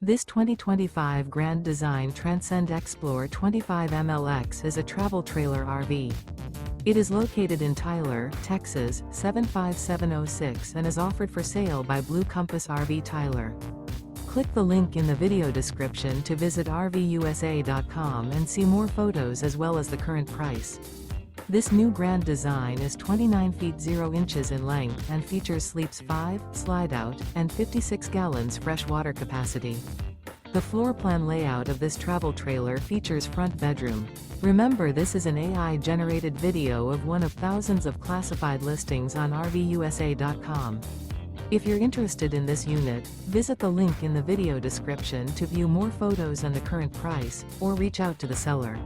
This 2025 Grand Design Transcend Xplor 25 MLX is a travel trailer RV. It is located in Tyler, Texas, 75706 and is offered for sale by Blue Compass RV Tyler. Click the link in the video description to visit RVUSA.com and see more photos as well as the current price. This new Grand Design is 29 feet 0 inches in length and features sleeps 5, Slideout, and 56 gallons fresh water capacity. The floor plan layout of this travel trailer features front bedroom. Remember, this is an AI-generated video of one of thousands of classified listings on RVUSA.com. If you're interested in this unit, visit the link in the video description to view more photos and the current price, or reach out to the seller.